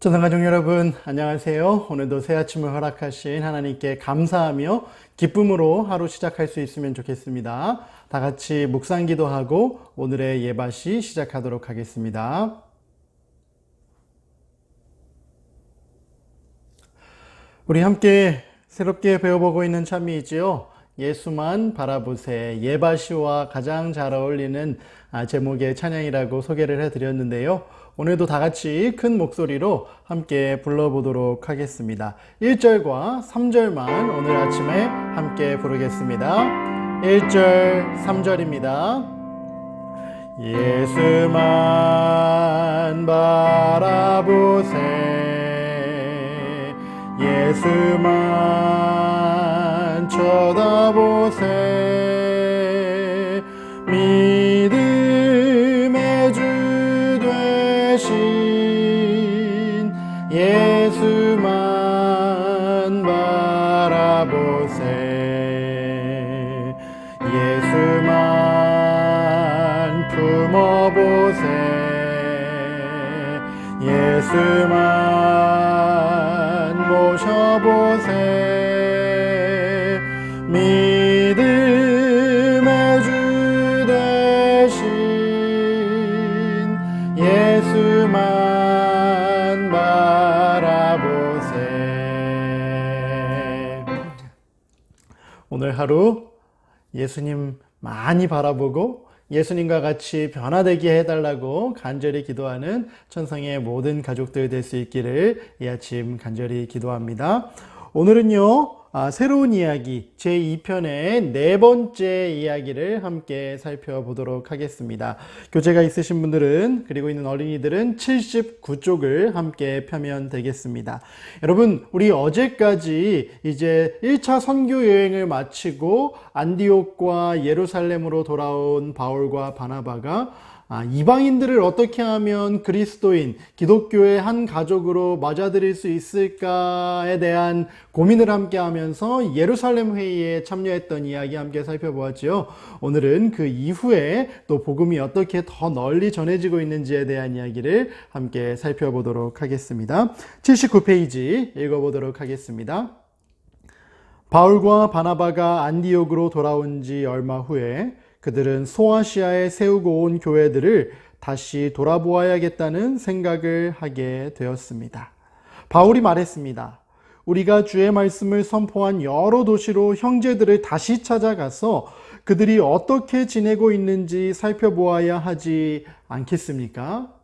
전상가족 여러분, 안녕하세요. 오늘도 새 아침을 허락하신 하나님께 감사하며 기쁨으로 하루 시작할 수 있으면 좋겠습니다. 다 같이 묵상 기도하고 오늘의 예배시 시작하도록 하겠습니다. 우리 함께 새롭게 배워보고 있는 찬미이지요. 예수만 바라보세. 예바시와 가장 잘 어울리는 제목의 찬양이라고 소개를 해드렸는데요. 오늘도 다 같이 큰 목소리로 함께 불러보도록 하겠습니다. 1절과 3절만 오늘 아침에 함께 부르겠습니다. 1절, 3절입니다. 예수만 바라보세. 예수만 쳐다보세. 믿음의 주 되신 예수만 바라보세. 예수만 품어보세. 예수만 모셔보세. 믿음의 주 되신 예수만 바라보세. 오늘 하루 예수님 많이 바라보고 예수님과 같이 변화되게 해달라고 간절히 기도하는 천성의 모든 가족들 될 수 있기를 이 아침 간절히 기도합니다. 오늘은요, 새로운 이야기 제2편의 네 번째 이야기를 함께 살펴보도록 하겠습니다. 교재가 있으신 분들은, 그리고 있는 어린이들은 79쪽을 함께 펴면 되겠습니다. 여러분, 우리 어제까지 이제 1차 선교 여행을 마치고 안디옥과 예루살렘으로 돌아온 바울과 바나바가 이방인들을 어떻게 하면 그리스도인, 기독교의 한 가족으로 맞아들일 수 있을까에 대한 고민을 함께 하면서 예루살렘 회의에 참여했던 이야기 함께 살펴보았죠. 오늘은 그 이후에 또 복음이 어떻게 더 널리 전해지고 있는지에 대한 이야기를 함께 살펴보도록 하겠습니다. 79페이지 읽어보도록 하겠습니다. 바울과 바나바가 안디옥으로 돌아온 지 얼마 후에 그들은 소아시아에 세우고 온 교회들을 다시 돌아보아야겠다는 생각을 하게 되었습니다. 바울이 말했습니다. 우리가 주의 말씀을 선포한 여러 도시로 형제들을 다시 찾아가서 그들이 어떻게 지내고 있는지 살펴보아야 하지 않겠습니까?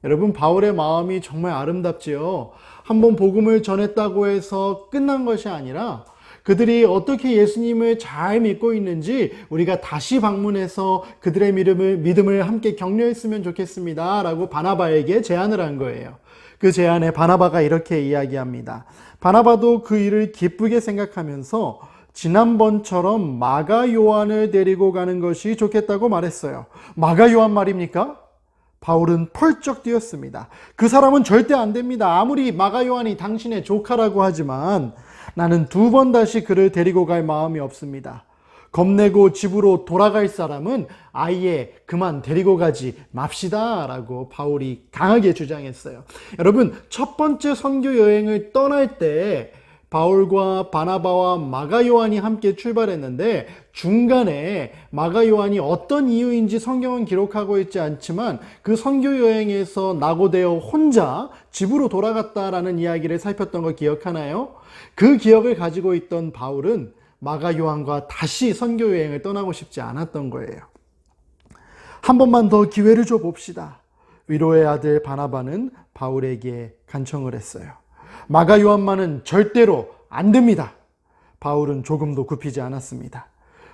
여러분, 바울의 마음이 정말 아름답지요. 한번 복음을 전했다고 해서 끝난 것이 아니라 그들이 어떻게 예수님을 잘 믿고 있는지 우리가 다시 방문해서 그들의 믿음을 함께 격려했으면 좋겠습니다 라고 바나바에게 제안을 한 거예요. 그 제안에 바나바가 이렇게 이야기합니다. 바나바도 그 일을 기쁘게 생각하면서 지난번처럼 마가 요한을 데리고 가는 것이 좋겠다고 말했어요. 마가 요한 말입니까? 바울은 펄쩍 뛰었습니다. 그 사람은 절대 안 됩니다. 아무리 마가 요한이 당신의 조카라고 하지만 나는 두 번 다시 그를 데리고 갈 마음이 없습니다. 겁내고 집으로 돌아갈 사람은 아예 그만 데리고 가지 맙시다 라고 바울이 강하게 주장했어요. 여러분, 첫 번째 선교 여행을 떠날 때 바울과 바나바와 마가 요한이 함께 출발했는데 중간에 마가 요한이 어떤 이유인지 성경은 기록하고 있지 않지만 그 선교 여행에서 낙오되어 혼자 집으로 돌아갔다라는 이야기를 살폈던 거 기억하나요? 그 기억을 가지고 있던 바울은 마가 요한과 다시 선교 여행을 떠나고 싶지 않았던 거예요. 한 번만 더 기회를 줘 봅시다. 위로의 아들 바나바는 바울에게 간청을 했어요. 마가 요한만은 절대로 안 됩니다. 바울은 조금도 굽히지 않았습니다.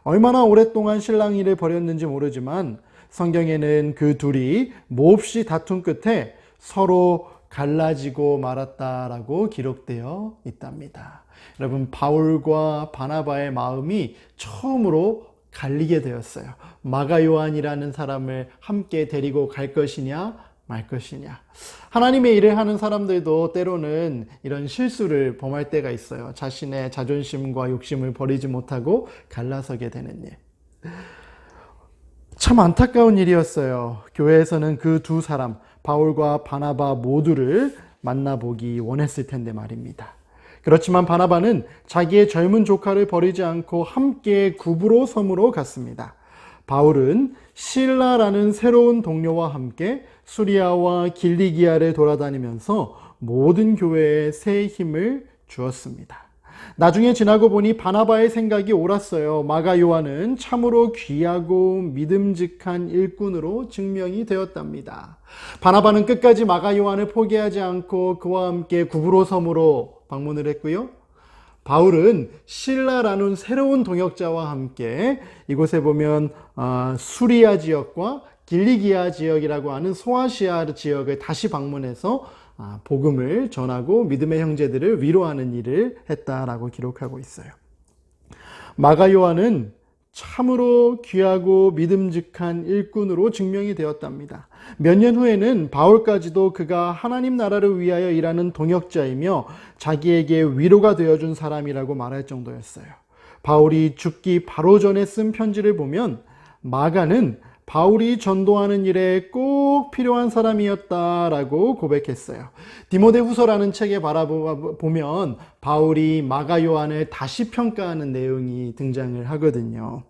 얼마나 오랫동안 실랑이를 벌였는지 모르지만 성경에는 그 둘이 몹시 다툰 끝에 서로 갈라지고 말았다라고 기록되어 있답니다. 여러분, 바울과 바나바의 마음이 처음으로 갈리게 되었어요. 마가 요한이라는 사람을 함께 데리고 갈 것이냐 말 것이냐. 하나님의 일을 하는 사람들도 때로는 이런 실수를 범할 때가 있어요. 자신의 자존심과 욕심을 버리지 못하고 갈라서게 되는 일. 참 안타까운 일이었어요. 교회에서는 그 두 사람, 바울과 바나바 모두를 만나보기 원했을 텐데 말입니다. 그렇지만 바나바는 자기의 젊은 조카를 버리지 않고 함께 구브로 섬으로 갔습니다. 바울은 실라라는 새로운 동료와 함께 수리아와 길리기아를 돌아다니면서 모든 교회에 새 힘을 주었습니다. 나중에 지나고 보니 바나바의 생각이 옳았어요. 마가 요한은 참으로 귀하고 믿음직한 일꾼으로 증명이 되었답니다. 바나바는 끝까지 마가 요한을 포기하지 않고 그와 함께 구브로 섬으로 방문을 했고요. 바울은 실라라는 새로운 동역자와 함께 이곳에 보면 수리아 지역과 길리기아 지역이라고 하는 소아시아 지역을 다시 방문해서 복음을 전하고 믿음의 형제들을 위로하는 일을 했다라고 기록하고 있어요. 마가 요한은 참으로 귀하고 믿음직한 일꾼으로 증명이 되었답니다. 몇 년 후에는 바울까지도 그가 하나님 나라를 위하여 일하는 동역자이며 자기에게 위로가 되어준 사람이라고 말할 정도였어요. 바울이 죽기 바로 전에 쓴 편지를 보면 마가는 바울이 전도하는 일에 꼭 필요한 사람이었다라고 고백했어요. 디모데후서라는 책에 바라보면 바울이 마가 요한을 다시 평가하는 내용이 등장을 하거든요.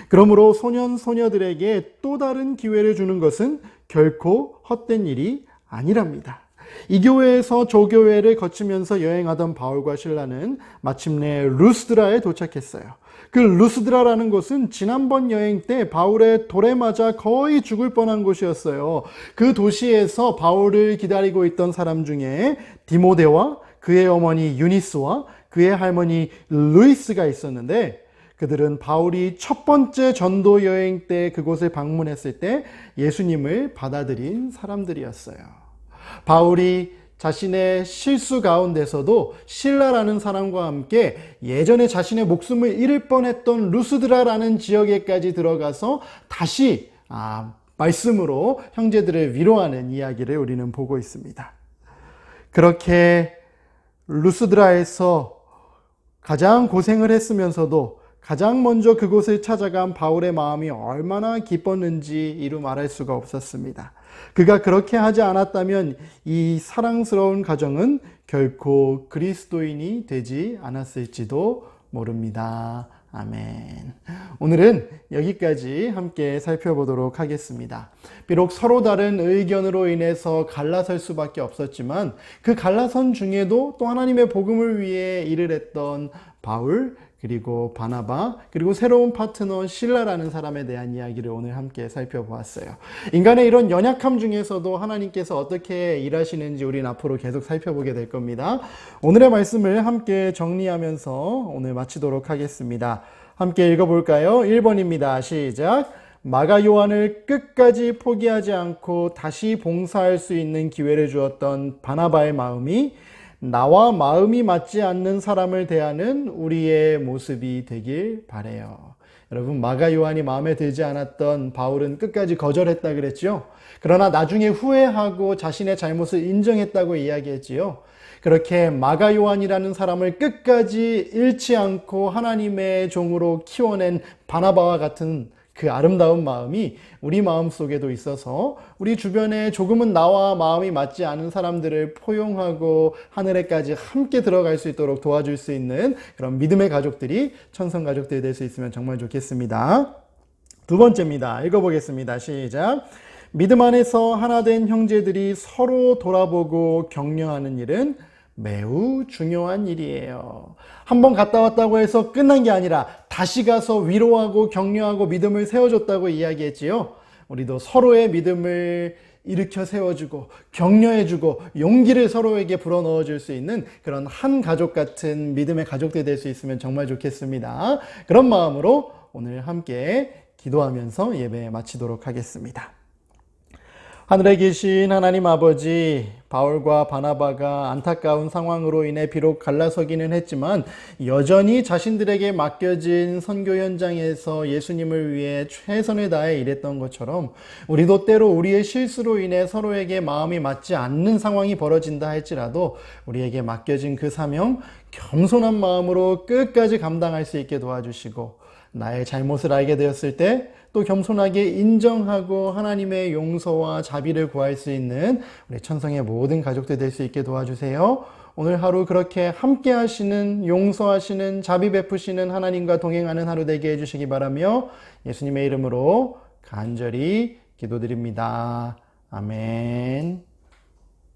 그러므로 소년 소녀들에게 또 다른 기회를 주는 것은 결코 헛된 일이 아니랍니다. 이 교회에서 저 교회를 거치면서 여행하던 바울과 실라는 마침내 루스드라에 도착했어요. 그 루스드라라는 곳은 지난번 여행 때 바울의 돌에 맞아 거의 죽을 뻔한 곳이었어요. 그 도시에서 바울을 기다리고 있던 사람 중에 디모데와 그의 어머니 유니스와 그의 할머니 루이스가 있었는데 그들은 바울이 첫 번째 전도 여행 때 그곳을 방문했을 때 예수님을 받아들인 사람들이었어요. 바울이 자신의 실수 가운데서도 실라라는 사람과 함께 예전에 자신의 목숨을 잃을 뻔했던 루스드라라는 지역에까지 들어가서 다시 말씀으로 형제들을 위로하는 이야기를 우리는 보고 있습니다. 그렇게 루스드라에서 가장 고생을 했으면서도 가장 먼저 그곳을 찾아간 바울의 마음이 얼마나 기뻤는지 이루 말할 수가 없었습니다. 그가 그렇게 하지 않았다면 이 사랑스러운 가정은 결코 그리스도인이 되지 않았을지도 모릅니다. 아멘. 오늘은 여기까지 함께 살펴보도록 하겠습니다. 비록 서로 다른 의견으로 인해서 갈라설 수밖에 없었지만 그 갈라선 중에도 또 하나님의 복음을 위해 일을 했던 바울, 그리고 바나바, 그리고 새로운 파트너 실라라는 사람에 대한 이야기를 오늘 함께 살펴보았어요. 인간의 이런 연약함 중에서도 하나님께서 어떻게 일하시는지 우리는 앞으로 계속 살펴보게 될 겁니다. 오늘의 말씀을 함께 정리하면서 오늘 마치도록 하겠습니다. 함께 읽어볼까요? 1번입니다. 시작. 마가 요한을 끝까지 포기하지 않고 다시 봉사할 수 있는 기회를 주었던 바나바의 마음이 나와 마음이 맞지 않는 사람을 대하는 우리의 모습이 되길 바라요. 여러분, 마가 요한이 마음에 들지 않았던 바울은 끝까지 거절했다 그랬죠. 그러나 나중에 후회하고 자신의 잘못을 인정했다고 이야기했지요. 그렇게 마가 요한이라는 사람을 끝까지 잃지 않고 하나님의 종으로 키워낸 바나바와 같은 그 아름다운 마음이 우리 마음 속에도 있어서 우리 주변에 조금은 나와 마음이 맞지 않은 사람들을 포용하고 하늘에까지 함께 들어갈 수 있도록 도와줄 수 있는 그런 믿음의 가족들이 천성 가족들이 될 수 있으면 정말 좋겠습니다. 두 번째입니다. 읽어보겠습니다. 시작. 믿음 안에서 하나 된 형제들이 서로 돌아보고 격려하는 일은 매우 중요한 일이에요. 한번 갔다 왔다고 해서 끝난 게 아니라 다시 가서 위로하고 격려하고 믿음을 세워줬다고 이야기했지요. 우리도 서로의 믿음을 일으켜 세워주고 격려해주고 용기를 서로에게 불어넣어줄 수 있는 그런 한 가족 같은 믿음의 가족들이 될 수 있으면 정말 좋겠습니다. 그런 마음으로 오늘 함께 기도하면서 예배 마치도록 하겠습니다. 하늘에 계신 하나님 아버지, 바울과 바나바가 안타까운 상황으로 인해 비록 갈라서기는 했지만 여전히 자신들에게 맡겨진 선교 현장에서 예수님을 위해 최선을 다해 일했던 것처럼 우리도 때로 우리의 실수로 인해 서로에게 마음이 맞지 않는 상황이 벌어진다 할지라도 우리에게 맡겨진 그 사명 겸손한 마음으로 끝까지 감당할 수 있게 도와주시고 나의 잘못을 알게 되었을 때 또 겸손하게 인정하고 하나님의 용서와 자비를 구할 수 있는 우리 천성의 모든 가족들 될 수 있게 도와주세요. 오늘 하루 그렇게 함께 하시는, 용서하시는, 자비 베푸시는 하나님과 동행하는 하루 되게 해주시기 바라며 예수님의 이름으로 간절히 기도드립니다. 아멘.